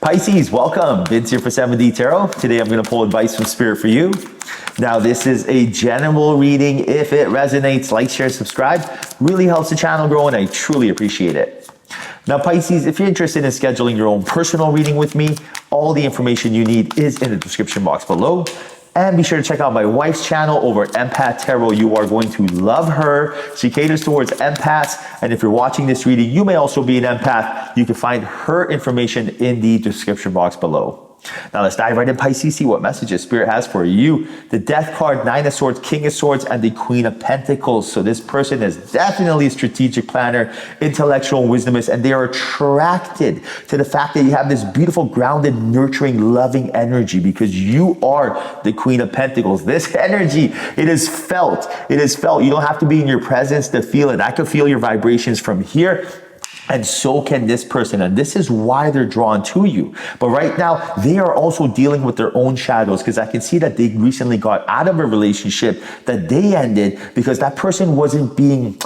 Pisces, welcome. Vince here for 7D Tarot. Today I'm going to pull advice from Spirit for you. Now, this is a general reading. If it resonates, like, share, subscribe. Really helps the channel grow, and I truly appreciate it. Now, Pisces, if you're interested in scheduling your own personal reading with me, all the information you need is in the description box below. And be sure to check out my wife's channel over at Empath Tarot. You are going to love her. She caters towards empaths. And if you're watching this reading, you may also be an empath. You can find her information in the description box below. Now let's dive right in, Pisces, see what messages Spirit has for you. The Death card, Nine of Swords, King of Swords, and the Queen of Pentacles. So this person is definitely a strategic planner, intellectual wisdomist, and they are attracted to the fact that you have this beautiful, grounded, nurturing, loving energy because you are the Queen of Pentacles. This energy, it is felt. It is felt. You don't have to be in your presence to feel it. I can feel your vibrations from here. And so can this person. And this is why they're drawn to you. But right now, they are also dealing with their own shadows because I can see that they recently got out of a relationship that they ended because that person wasn't being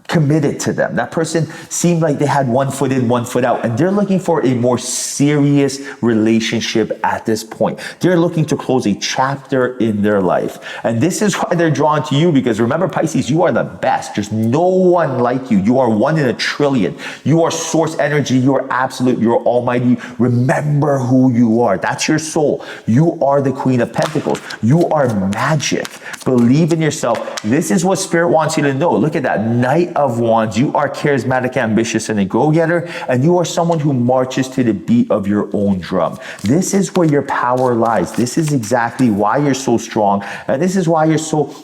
committed to them. That person seemed like they had one foot in, one foot out, and they're looking for a more serious relationship at this point. They're looking to close a chapter in their life. And this is why they're drawn to you because remember, Pisces, you are the best. There's no one like you. You are one in a trillion. You are source energy. You are absolute. You're almighty. Remember who you are. That's your soul. You are the Queen of Pentacles. You are magic. Believe in yourself. This is what Spirit wants you to know. Look at that. Knight of Wands. You are charismatic, ambitious, and a go-getter, and you are someone who marches to the beat of your own drum. This is where your power lies. This is exactly why you're so strong, and this is why you're so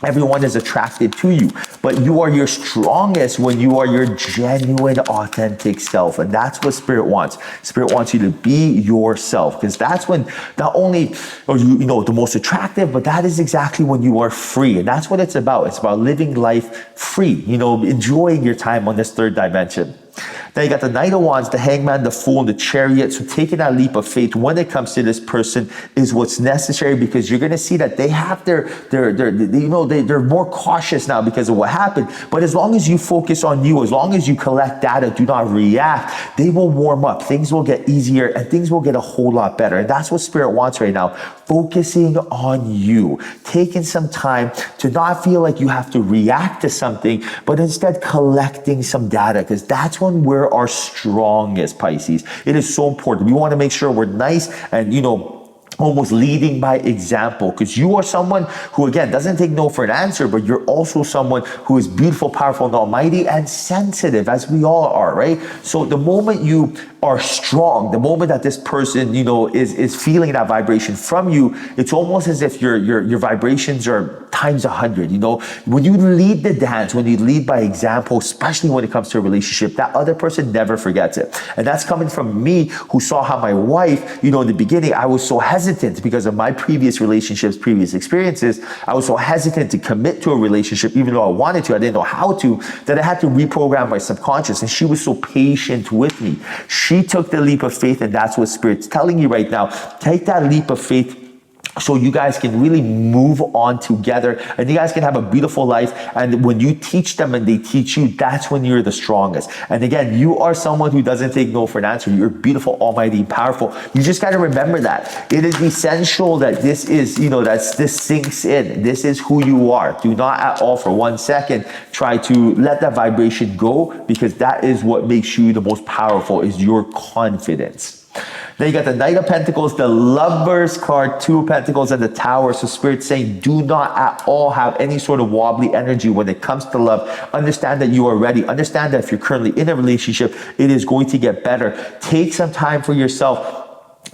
everyone is attracted to you. But you are your strongest when you are your genuine, authentic self. And that's what Spirit wants. Spirit wants you to be yourself because that's when not only are you, the most attractive, but that is exactly when you are free. And that's what it's about. It's about living life free, enjoying your time on this third dimension. Now you got the Knight of Wands, the Hangman, the Fool, and the Chariot. So taking that leap of faith when it comes to this person is what's necessary because you're going to see that they have they're more cautious now because of what happened. But as long as you focus on you, as long as you collect data, do not react, they will warm up. Things will get easier and things will get a whole lot better. And that's what Spirit wants right now. Focusing on you, taking some time to not feel like you have to react to something, but instead collecting some data because that's when we're our strongest, Pisces. It is so important. We want to make sure we're nice and, almost leading by example because you are someone who, again, doesn't take no for an answer, but you're also someone who is beautiful, powerful, and almighty and sensitive, as we all are, right? So the moment you are strong, the moment that this person, is feeling that vibration from you, it's almost as if your vibrations are times 100. When you lead the dance, when you lead by example, especially when it comes to a relationship, that other person never forgets it. And that's coming from me who saw how my wife, in the beginning, I was so hesitant because of my previous relationships, previous experiences. I was so hesitant to commit to a relationship, even though I wanted to, I didn't know how to, that I had to reprogram my subconscious. And she was so patient with me. She took the leap of faith, and that's what Spirit's telling you right now. Take that leap of faith so you guys can really move on together and you guys can have a beautiful life. And when you teach them and they teach you, that's when you're the strongest. And again, you are someone who doesn't take no for an answer. You're beautiful, almighty, powerful. You just got to remember that. It is essential that this is, this sinks in. This is who you are. Do not at all for 1 second try to let that vibration go because that is what makes you the most powerful, is your confidence. Then you got the Knight of Pentacles, the Lovers card, Two of Pentacles, and the Tower. So Spirit's saying do not at all have any sort of wobbly energy when it comes to love. Understand that you are ready. Understand that if you're currently in a relationship, it is going to get better. Take some time for yourself.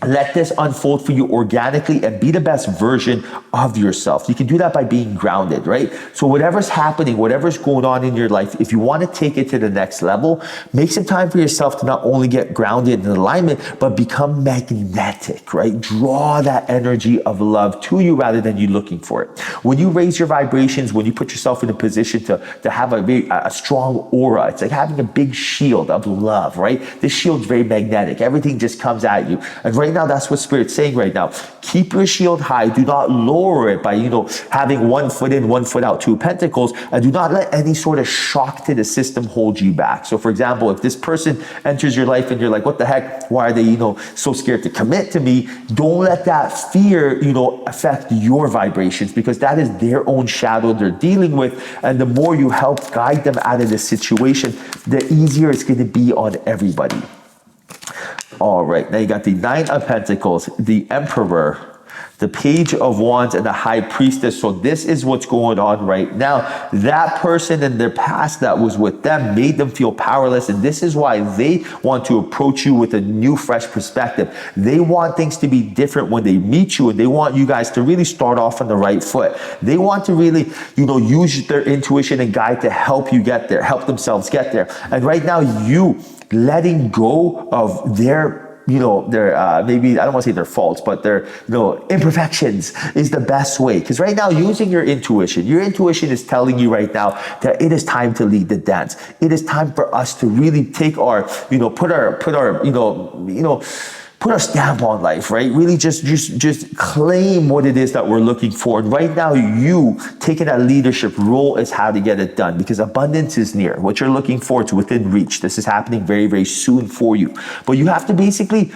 Let this unfold for you organically and be the best version of yourself. You can do that by being grounded, right? So whatever's happening, whatever's going on in your life, if you want to take it to the next level, make some time for yourself to not only get grounded in alignment, but become magnetic, right? Draw that energy of love to you rather than you looking for it. When you raise your vibrations, when you put yourself in a position to have a strong aura, it's like having a big shield of love, right? This shield's very magnetic. Everything just comes at you. And right now, that's what Spirit's saying right now. Keep your shield high. Do not lower it by, having one foot in, one foot out, two of pentacles, and do not let any sort of shock to the system hold you back. So for example, if this person enters your life and you're like, what the heck? Why are they, so scared to commit to me? Don't let that fear, affect your vibrations, because that is their own shadow they're dealing with. And the more you help guide them out of this situation, the easier it's going to be on everybody. All right, now you got the Nine of Pentacles, the Emperor, the Page of Wands, and the High Priestess. So this is what's going on right now. That person in their past that was with them made them feel powerless, and this is why they want to approach you with a new, fresh perspective. They want things to be different when they meet you, and they want you guys to really start off on the right foot. They want to really, use their intuition and guide to help you get there, help themselves get there. And right now, you letting go of their maybe, I don't want to say their faults, but their, imperfections is the best way. Because right now, using your intuition is telling you right now that it is time to lead the dance. It is time for us to really take our, put our stamp on life, right? Really just claim what it is that we're looking for. And right now, you taking that leadership role is how to get it done, because abundance is near. What you're looking for is within reach. This is happening very, very soon for you. But you have to basically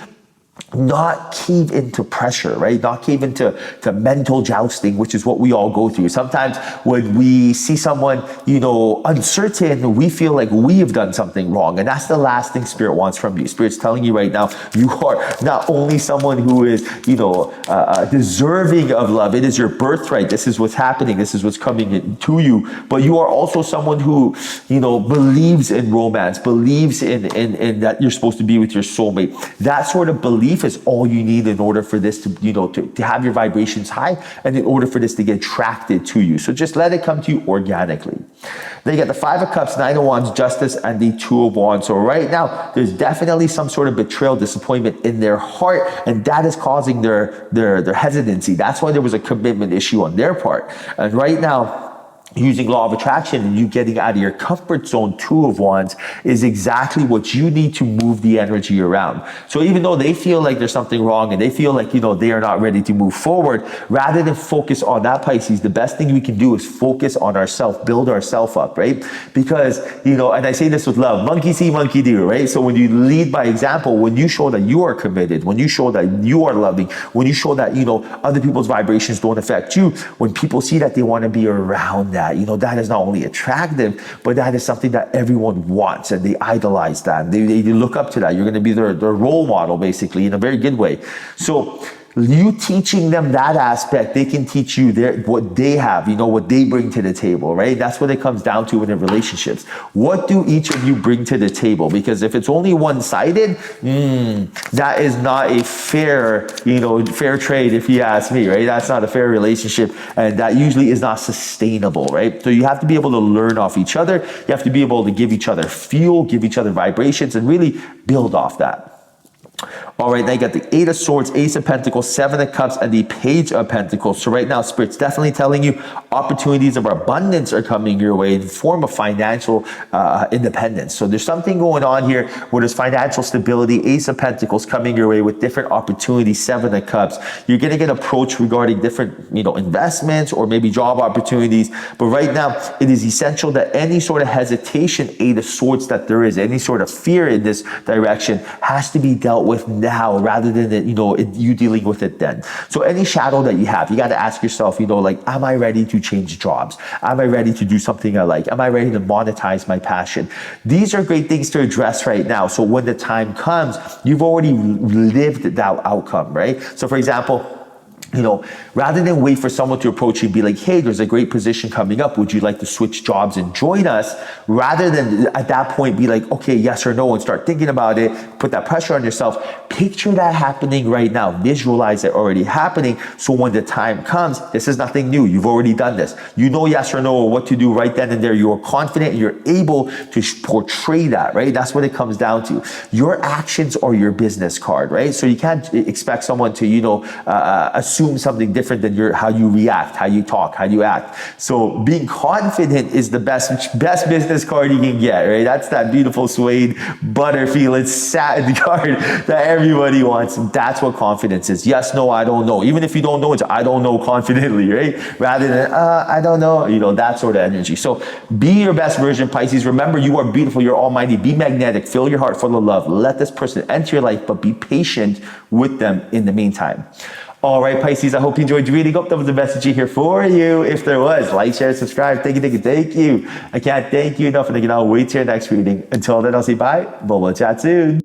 not cave into pressure, right? Not cave into mental jousting, which is what we all go through. Sometimes when we see someone, uncertain, we feel like we have done something wrong. And that's the last thing Spirit wants from you. Spirit's telling you right now, you are not only someone who is, deserving of love. It is your birthright. This is what's happening. This is what's coming to you. But you are also someone who, believes in romance, believes in that you're supposed to be with your soulmate. That sort of belief is all you need in order for this to, to have your vibrations high, and in order for this to get attracted to you. So just let it come to you organically. Then you got the Five of Cups, Nine of Wands, Justice, and the Two of Wands. So right now, there's definitely some sort of betrayal, disappointment in their heart, and that is causing their hesitancy. That's why there was a commitment issue on their part. And right now, using law of attraction and you getting out of your comfort zone, Two of Wands, is exactly what you need to move the energy around. So even though they feel like there's something wrong and they feel like, they are not ready to move forward, rather than focus on that, Pisces, the best thing we can do is focus on ourselves, build ourselves up, right? Because, and I say this with love, monkey see, monkey do, right? So when you lead by example, when you show that you are committed, when you show that you are loving, when you show that, other people's vibrations don't affect you, when people see that, they want to be around that. That is not only attractive, but that is something that everyone wants, and they idolize that. They look up to that. You're going to be their role model, basically, in a very good way. So you teaching them that aspect, they can teach you what they have, what they bring to the table, right? That's what it comes down to in relationships. What do each of you bring to the table? Because if it's only one-sided, that is not a fair, fair trade, if you ask me, right? That's not a fair relationship, and that usually is not sustainable, right? So you have to be able to learn off each other. You have to be able to give each other fuel, give each other vibrations, and really build off that. All right, now you got the Eight of Swords, Ace of Pentacles, Seven of Cups, and the Page of Pentacles. So right now, Spirit's definitely telling you opportunities of abundance are coming your way in the form of financial independence. So there's something going on here where there's financial stability, Ace of Pentacles coming your way with different opportunities, Seven of Cups. You're going to get approached regarding different, investments or maybe job opportunities. But right now, it is essential that any sort of hesitation, Eight of Swords, that there is, any sort of fear in this direction has to be dealt with now, rather than you dealing with it then. So any shadow that you have, you got to ask yourself, am I ready to change jobs? Am I ready to do something I like? Am I ready to monetize my passion? These are great things to address right now. So when the time comes, you've already lived that outcome, right? So for example, rather than wait for someone to approach you and be like, hey, there's a great position coming up. Would you like to switch jobs and join us? Rather than at that point be like, okay, yes or no, and start thinking about it, put that pressure on yourself. Picture that happening right now. Visualize it already happening. So when the time comes, this is nothing new. You've already done this. You know yes or no or what to do right then and there. You're confident and you're able to portray that, right? That's what it comes down to. Your actions are your business card, right? So you can't expect someone to, assume assume something different than how you react, how you talk, how you act. So being confident is the best business card you can get, right? That's that beautiful suede butter feeling satin card that everybody wants. That's what confidence is. Yes, no, I don't know. Even if you don't know, it's I don't know confidently, right? Rather than I don't know, that sort of energy. So be your best version, Pisces. Remember, you are beautiful, you're almighty. Be magnetic, fill your heart full of love. Let this person enter your life, but be patient with them in the meantime. All right, Pisces, I hope you enjoyed reading. Hope that was the message here for you. If there was, like, share, subscribe. Thank you. I can't thank you enough, and I cannot wait to your next reading. Until then, I'll say bye, but we'll chat soon.